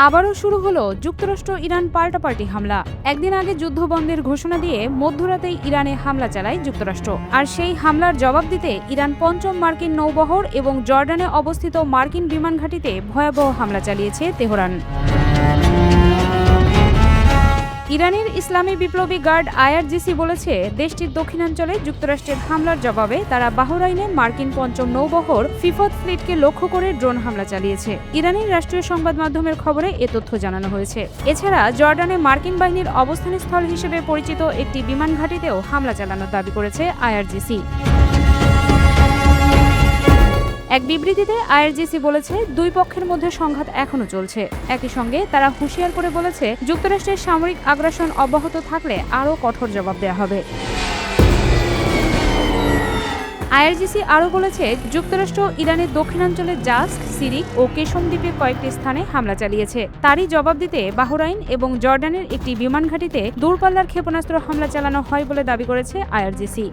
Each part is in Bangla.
আবারও শুরু হলো যুক্তরাষ্ট্র ইরান পাল্টাপাল্টি হামলা। একদিন আগে যুদ্ধবন্ধের ঘোষণা দিয়ে মধ্যরাতেই ইরানে হামলা চালায় যুক্তরাষ্ট্র। আর সেই হামলার জবাব দিতে ইরান পঞ্চম মার্কিন নৌবহর এবং জর্ডানে অবস্থিত মার্কিন বিমান ঘাঁটিতে ভয়াবহ হামলা চালিয়েছে তেহরান। ইরানের ইসলামী বিপ্লবী গার্ড আইআরজিসি বলেছে, দেশটির দক্ষিণাঞ্চলে যুক্তরাষ্ট্রের হামলার জবাবে তারা বাহরাইনে মার্কিন পঞ্চম নৌবহর ফিফথ ফ্লিটকে লক্ষ্য করে ড্রোন হামলা চালিয়েছে। ইরানের রাষ্ট্রীয় সংবাদ মাধ্যমের খবরে এ তথ্য জানানো হয়েছে। এছাড়া জর্ডানে মার্কিন বাহিনীর অবস্থানস্থল হিসেবে পরিচিত একটি বিমান ঘাঁটিতেও হামলা চালানোর দাবি করেছে আইআরজিসি। এক বিবৃতিতে আইআরজিসি বলেছে, দুই পক্ষের মধ্যে সংঘাত এখনো চলছে। একই সঙ্গে তারা হুঁশিয়ার করে বলেছে, যুক্তরাষ্ট্রের সামরিক আগ্রাসন অব্যাহত থাকলে আরও কঠোর জবাব দেওয়া হবে। আইআরজিসি আরও বলেছে, যুক্তরাষ্ট্র ইরানের দক্ষিণাঞ্চলে জাস্ক, সিরিক ও কেশম দ্বীপে কয়েকটি স্থানে হামলা চালিয়েছে। তারই জবাব দিতে বাহরাইন এবং জর্ডানের একটি বিমান ঘাঁটিতে দূরপাল্লার ক্ষেপণাস্ত্র হামলা চালানো হয় বলে দাবি করেছে আইআরজিসি।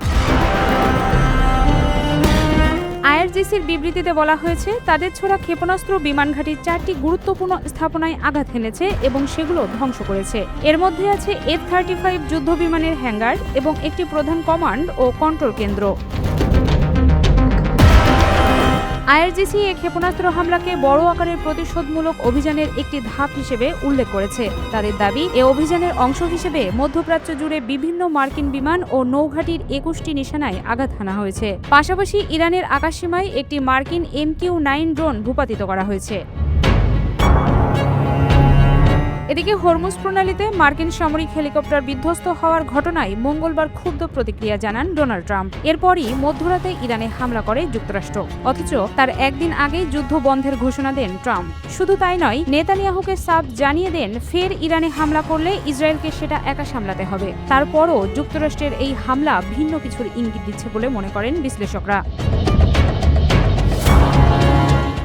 আইআরজিসির বিবৃতিতে বলা হয়েছে, তাদের ছোড়া ক্ষেপণাস্ত্র বিমান ঘাঁটির 4টি গুরুত্বপূর্ণ স্থাপনায় আঘাত হেনেছে এবং সেগুলো ধ্বংস করেছে। এর মধ্যে আছে F-35 যুদ্ধ বিমানের হ্যাঙ্গার এবং একটি প্রধান কমান্ড ও কন্ট্রোল কেন্দ্র। আইআরজিসি এ ক্ষেপণাস্ত্র হামলাকে বড় আকারের প্রতিশোধমূলক অভিযানের একটি ধাপ হিসেবে উল্লেখ করেছে। তাদের দাবি, এ অভিযানের অংশ হিসেবে মধ্যপ্রাচ্য জুড়ে বিভিন্ন মার্কিন বিমান ও নৌঘাঁটির 21টি নিশানায় আঘাত হানা হয়েছে। পাশাপাশি ইরানের আকাশসীমায় একটি মার্কিন MQ-9 ড্রোন ভূপাতিত করা হয়েছে। এদিকে হরমুজ প্রণালীতে মার্কিন সামরিক হেলিকপ্টার বিধ্বস্ত হওয়ার ঘটনায় মঙ্গলবার ক্ষুব্ধ প্রতিক্রিয়া জানান ডোনাল্ড ট্রাম্প। এরপরই মধ্যরাতে ইরানে হামলা করে যুক্তরাষ্ট্র। অথচ তার একদিন আগেই যুদ্ধ বন্ধের ঘোষণা দেন ট্রাম্প। শুধু তাই নয়, নেতানিয়াহুকে সাফ জানিয়ে দেন, ফের ইরানে হামলা করলে ইসরায়েলকে সেটা একা সামলাতে হবে। তারপরও যুক্তরাষ্ট্রের এই হামলা ভিন্ন কিছুর ইঙ্গিত দিচ্ছে বলে মনে করেন বিশ্লেষকরা।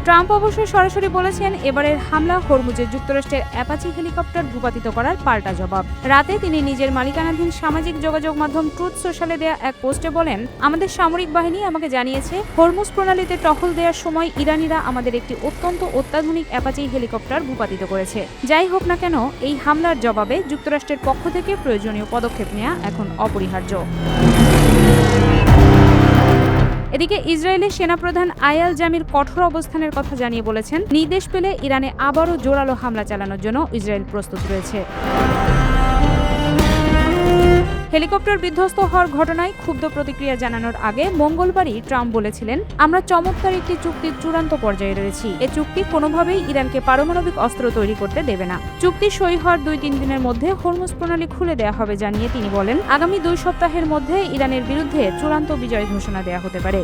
ট্রাম্প অবশ্য সরাসরি বলেছেন, এবারের হামলা হরমুজে যুক্তরাষ্ট্রের অ্যাপাচি হেলিকপ্টার ভূপাতিত করার পাল্টা জবাব। রাতে তিনি নিজের মালিকানাধীন সামাজিক যোগাযোগ মাধ্যম ট্রুথ সোশ্যালে দেয়া এক পোস্টে বলেন, আমাদের সামরিক বাহিনী আমাকে জানিয়েছে, হরমুজ প্রণালীতে টহল দেওয়ার সময় ইরানিরা আমাদের একটি অত্যন্ত অত্যাধুনিক অ্যাপাচি হেলিকপ্টার ভূপাতিত করেছে। যাই হোক না কেন, এই হামলার জবাবে যুক্তরাষ্ট্রের পক্ষ থেকে প্রয়োজনীয় পদক্ষেপ নেওয়া এখন অপরিহার্য। এদিকে ইসরায়েলের সেনাপ্রধান আয়াল জামির কঠোর অবস্থানের কথা জানিয়ে বলেছেন, নির্দেশ পেলে ইরানে আবারও জোরালো হামলা চালানোর জন্য ইসরায়েল প্রস্তুত রয়েছে। হেলিকপ্টার বিধ্বস্ত হওয়ার ঘটনায় ক্ষুব্ধ প্রতিক্রিয়া জানানোর আগে মঙ্গলবারই ট্রাম্প বলেছিলেন, আমরা চমৎকার একটি চুক্তির চূড়ান্ত পর্যায়ে রয়েছি। এ চুক্তি কোনোভাবেই ইরানকে পারমাণবিক অস্ত্র তৈরি করতে দেবে না। চুক্তি সই হওয়ার 2-3 দিনের মধ্যে হরমুজ প্রণালী খুলে দেওয়া হবে জানিয়ে তিনি বলেন, আগামী 2 সপ্তাহের মধ্যে ইরানের বিরুদ্ধে চূড়ান্ত বিজয় ঘোষণা দেওয়া হতে পারে।